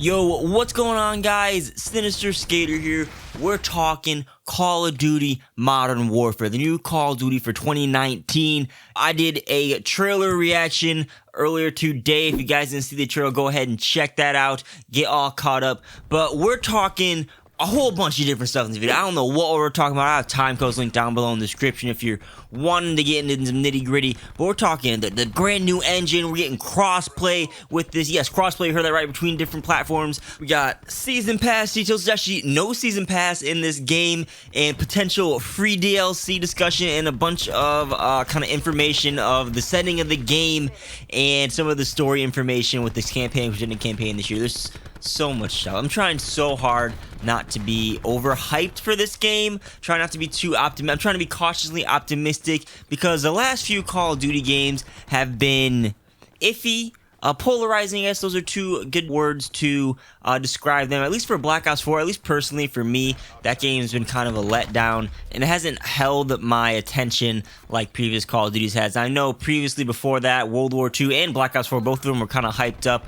Yo, what's going on, guys? Sinister Skater here. We're talking Call of Duty Modern Warfare, the new Call of Duty for 2019. I did a trailer reaction earlier today. If you guys didn't see the trailer, go ahead and check that out. Get all caught up. But we're talking a whole bunch of different stuff in this video. I don't know what we're talking about. I have time codes linked down below in the description if you're wanting to get into some nitty gritty. But we're talking the brand new engine. We're getting crossplay with this. Yes, crossplay, you heard that right, between different platforms. We got season pass details. There's actually no season pass in this game, and potential free DLC discussion, and a bunch of kind of information of the setting of the game and some of the story information with this campaign, which is a campaign this year. There's so much stuff. I'm trying so hard not to be overhyped for this game. Trying not to be too optimistic. I'm trying to be cautiously optimistic because the last few Call of Duty games have been iffy, polarizing. Yes, those are two good words to describe them. At least for Black Ops 4, at least personally for me, that game's been kind of a letdown, and it hasn't held my attention like previous Call of Duties has. I know previously before that, World War II and Black Ops 4, both of them were kind of hyped up,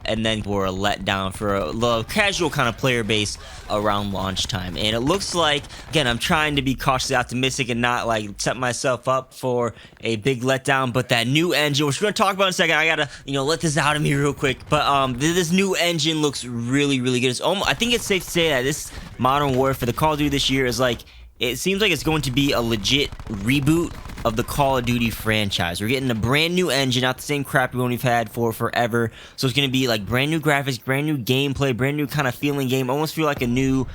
and then were a letdown for a casual kind of player base around launch time. And it looks like, again, I'm trying to be cautiously optimistic and not like set myself up for a big letdown, but that new engine, which we're gonna talk about in a second, I gotta, let this out of me real quick, but this new engine looks really, really good. It's almost, I think it's safe to say that this Modern Warfare, the Call of Duty this year, is like, it seems like it's going to be a legit reboot of the Call of Duty franchise. We're getting a brand new engine, not the same crap we've had for forever. So it's going to be like brand new graphics, brand new gameplay, brand new kind of feeling game. Almost feel like a new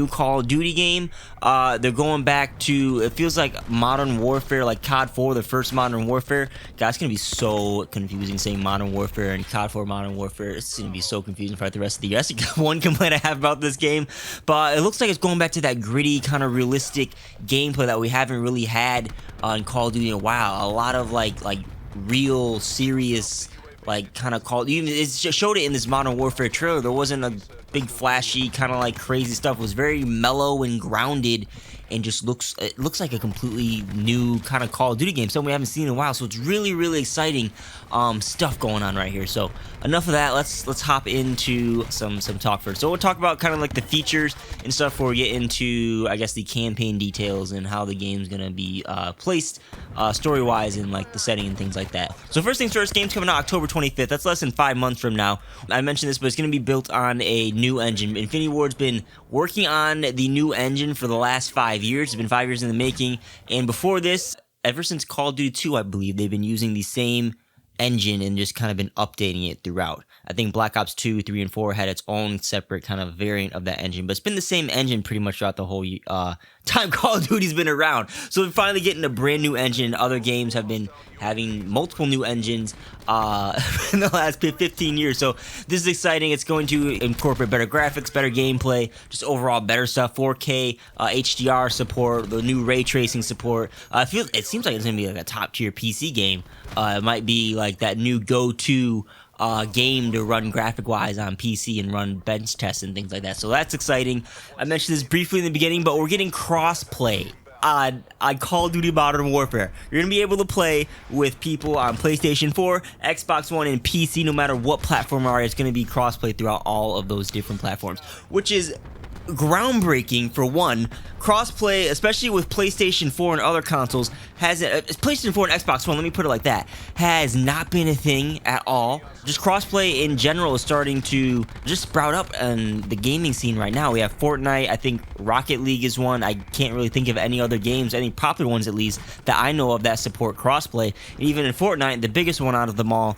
Call of Duty game. They're going back to, it feels like Modern Warfare, like COD 4, the first Modern Warfare. Guys, it's going to be so confusing saying Modern Warfare and COD 4 Modern Warfare. It's going to be so confusing for the rest of the year. That's one complaint I have about this game. But it looks like it's going back to that gritty, kind of realistic gameplay that we haven't really had in Call of Duty in a while. A lot of like real serious kind of Call. Even it showed it in this Modern Warfare trailer. There wasn't a big flashy kind of like crazy stuff. It was very mellow and grounded, and just looks like a completely new kind of Call of Duty game, something we haven't seen in a while. So it's really, really exciting stuff going on right here. So enough of that. Let's hop into some talk first. So we'll talk about kind of like the features and stuff before we get into, I guess, the campaign details and how the game's gonna be placed story-wise and like the setting and things like that. So first things first, game's coming out October 25th. That's less than 5 months from now. I mentioned this, but it's gonna be built on a new engine. Infinity Ward's been working on the new engine for the last 5 years. It's been 5 years in the making, and before this, ever since Call of Duty 2, I believe, they've been using the same engine and just kind of been updating it throughout. I think Black Ops 2, 3, and 4 had its own separate kind of variant of that engine, but it's been the same engine pretty much throughout the whole time Call of Duty's been around. So we're finally getting a brand new engine. Other games have been having multiple new engines in the last 15 years. So this is exciting. It's going to incorporate better graphics, better gameplay, just overall better stuff. 4K HDR support, the new ray tracing support. It seems like it's going to be like a top tier PC game. It might be like that new go-to game to run graphic wise on PC and run bench tests and things like that. So that's exciting. I mentioned this briefly in the beginning, but we're getting cross-play on Call of Duty Modern Warfare. You're going to be able to play with people on PlayStation 4, Xbox One, and PC, no matter what platform you are. It's going to be cross-play throughout all of those different platforms, which is groundbreaking. For one, crossplay, especially with PlayStation 4 and other consoles, PlayStation 4 and Xbox One, let me put it like that, has not been a thing at all. Just crossplay in general is starting to just sprout up in the gaming scene right now. We have Fortnite, I think Rocket League is one. I can't really think of any other games, any popular ones at least, that I know of that support crossplay. And even in Fortnite, the biggest one out of them all,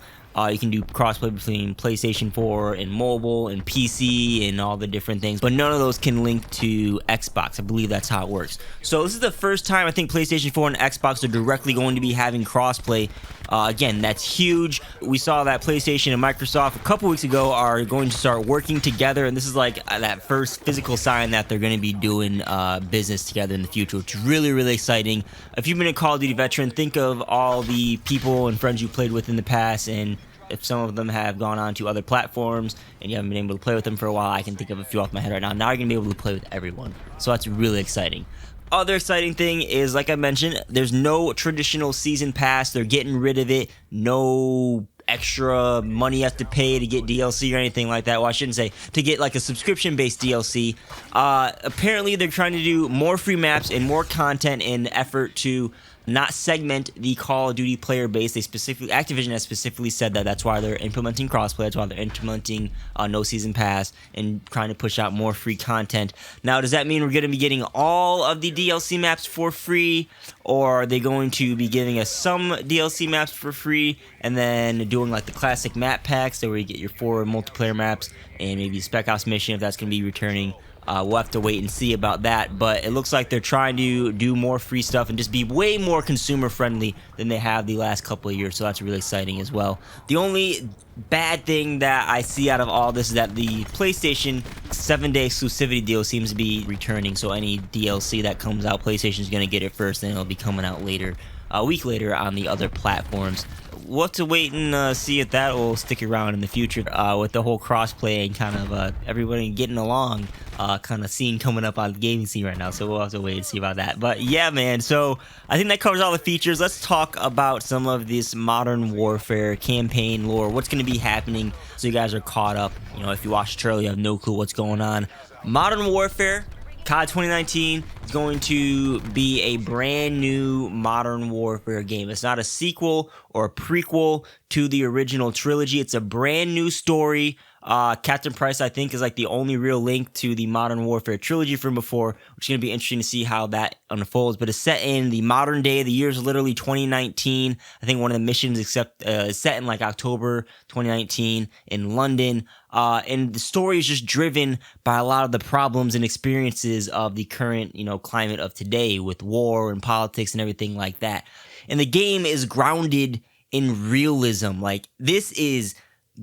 you can do crossplay between PlayStation 4 and mobile and PC and all the different things, but none of those can link to Xbox. I believe that's how it works. So this is the first time I think PlayStation 4 and Xbox are directly going to be having crossplay. Again, that's huge. We saw that PlayStation and Microsoft a couple weeks ago are going to start working together, and this is like that first physical sign that they're going to be doing business together in the future, which is really, really exciting. If you've been a Call of Duty veteran, think of all the people and friends you played with in the past, and if some of them have gone on to other platforms and you haven't been able to play with them for a while, I can think of a few off my head right now. Now you're going to be able to play with everyone. So that's really exciting. Other exciting thing is, like I mentioned, there's no traditional season pass. They're getting rid of it. No extra money you have to pay to get DLC or anything like that. Well, I shouldn't say to get like a subscription-based DLC. Apparently, they're trying to do more free maps and more content in effort to not segment the Call of Duty player base. Activision has specifically said that that's why they're implementing crossplay. That's why they're implementing no season pass and trying to push out more free content. Now, does that mean we're going to be getting all of the DLC maps for free, or are they going to be giving us some DLC maps for free and then doing like the classic map packs, so where you get your 4 multiplayer maps and maybe a Spec Ops mission if that's going to be returning? We'll have to wait and see about that, but it looks like they're trying to do more free stuff and just be way more consumer friendly than they have the last couple of years, so that's really exciting as well. The only bad thing that I see out of all this is that the PlayStation 7-day exclusivity deal seems to be returning, so any DLC that comes out, PlayStation's going to get it first, and it'll be coming out later, a week later on the other platforms. We'll have to wait and see if that will stick around in the future with the whole crossplay and kind of everybody getting along kind of scene coming up on the gaming scene right now. So we'll have to wait and see about that. But yeah, man, so I think that covers all the features. Let's talk about some of this Modern Warfare campaign lore. What's going to be happening so you guys are caught up. You know, if you watch the trailer, you have no clue what's going on. Modern Warfare COD 2019 is going to be a brand new Modern Warfare game. It's not a sequel or a prequel to the original trilogy. It's a brand new story. Captain Price, I think, is like the only real link to the Modern Warfare trilogy from before, which is going to be interesting to see how that unfolds. But it's set in the modern day. The year is literally 2019. I think one of the missions is set in like October 2019 in London. And the story is just driven by a lot of the problems and experiences of the current, climate of today with war and politics and everything like that. And the game is grounded in realism. Like, this is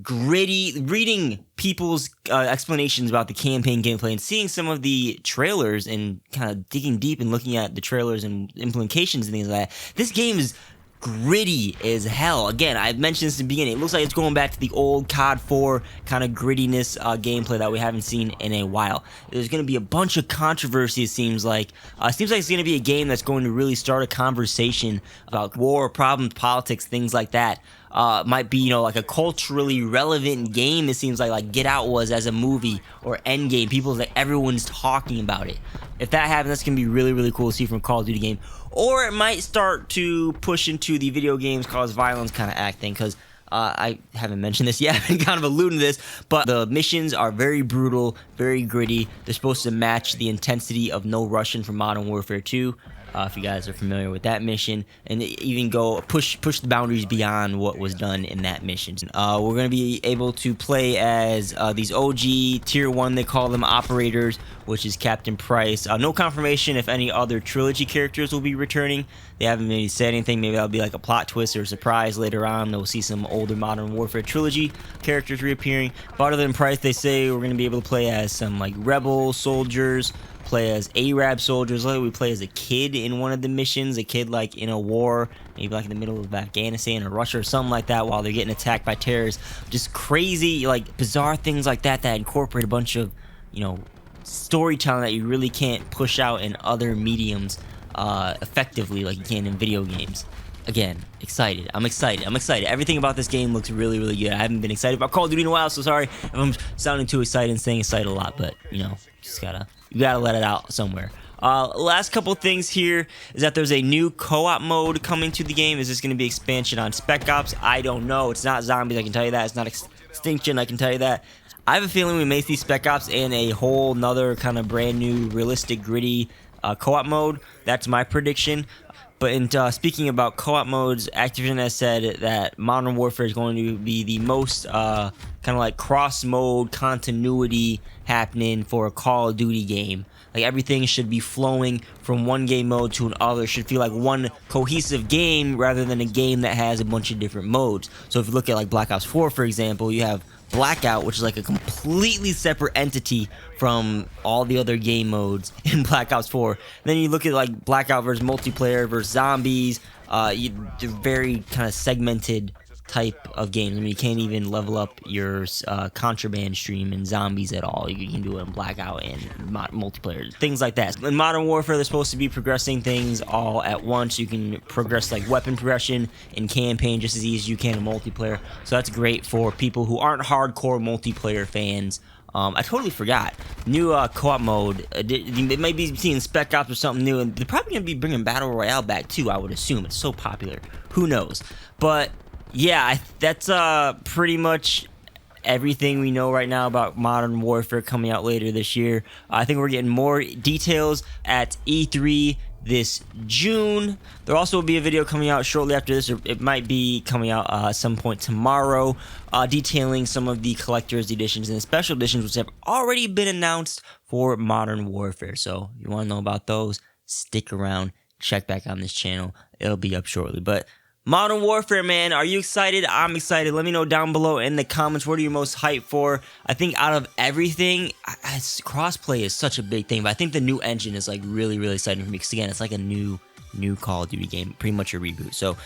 gritty. Reading people's explanations about the campaign gameplay and seeing some of the trailers and kind of digging deep and looking at the trailers and implications and things like that, this game is gritty as hell. Again, I've mentioned this in the beginning. It looks like it's going back to the old COD 4 kind of grittiness gameplay that we haven't seen in a while. There's going to be a bunch of controversy, it seems like. It seems like it's going to be a game that's going to really start a conversation about war, problems, politics, things like that. Might be, like a culturally relevant game. It seems like Get Out was as a movie, or Endgame. Everyone's talking about it. If that happens, that's going to be really, really cool to see from a Call of Duty game. Or it might start to push into the video games cause violence kind of acting, because I haven't mentioned this yet. I've been kind of alluding to this, but the missions are very brutal, very gritty. They're supposed to match the intensity of No Russian from Modern Warfare 2. If you guys are familiar with that mission, and even go push the boundaries beyond what was done in that mission. We're going to be able to play as these OG Tier 1, they call them, operators, which is Captain Price. No confirmation if any other trilogy characters will be returning. They haven't really said anything. Maybe that'll be like a plot twist or a surprise later on. We'll see some older Modern Warfare trilogy characters reappearing. But other than Price, they say we're going to be able to play as some rebel soldiers, play as Arab soldiers. Like we play as a kid in one of the missions, a kid in a war, maybe in the middle of Afghanistan or Russia or something like that, while they're getting attacked by terrorists. Just crazy, bizarre things like that incorporate a bunch of, storytelling that you really can't push out in other mediums effectively like you can in video games. Again, excited. I'm excited. Everything about this game looks really, really good. I haven't been excited about Call of Duty in a while, so sorry if I'm sounding too excited and saying excited a lot, but, you gotta let it out somewhere. Last couple things here is that there's a new co-op mode coming to the game. Is this going to be expansion on Spec Ops? I don't know. It's not zombies, I can tell you that. It's not Extinction, I can tell you that. I have a feeling we may see Spec Ops in a whole nother kind of brand new, realistic, gritty co-op mode. That's my prediction. But speaking about co-op modes, Activision has said that Modern Warfare is going to be the most kind of cross-mode continuity happening for a Call of Duty game. Everything should be flowing from one game mode to another. It should feel like one cohesive game rather than a game that has a bunch of different modes. So if you look at Black Ops 4, for example, you have Blackout, which is a completely separate entity from all the other game modes in Black Ops 4. Then you look at Blackout versus multiplayer versus zombies. They're very kind of segmented type of games. I mean, you can't even level up your contraband stream in zombies at all. You can do it in Blackout and multiplayer, things like that. In Modern Warfare, they're supposed to be progressing things all at once. You can progress like weapon progression in campaign just as easy as you can in multiplayer. So that's great for people who aren't hardcore multiplayer fans. I totally forgot. New co-op mode. It might be seeing Spec Ops or something new, and they're probably going to be bringing Battle Royale back too, I would assume. It's so popular. Who knows? But yeah, that's pretty much everything we know right now about Modern Warfare coming out later this year. I think we're getting more details at E3 this June. There also will be a video coming out shortly after this, or it might be coming out at some point tomorrow, detailing some of the collector's editions and the special editions which have already been announced for Modern Warfare. So if you want to know about those, stick around, check back on this channel. It'll be up shortly. But Modern Warfare, man, are you excited? I'm excited. Let me know down below in the comments, what are you most hyped for? I think out of everything, crossplay is such a big thing, but I think the new engine is like really, really exciting for me because, again, it's like a new Call of Duty game, pretty much a reboot. So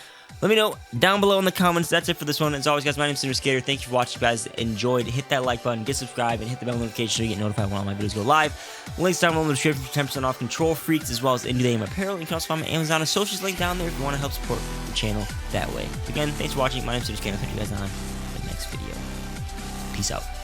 let me know down below in the comments. That's it for this one. As always, guys, my name's Skater. Thank you for watching. If you guys enjoyed, hit that like button, get subscribed, and hit the bell notification so you get notified when all my videos go live. Links down below in the description for 10% off Control Freaks as well as Indie Game Apparel. You can also find my Amazon and socials link down there if you want to help support the channel that way. Again, thanks for watching. My name's Skater. I'll catch you guys on the next video. Peace out.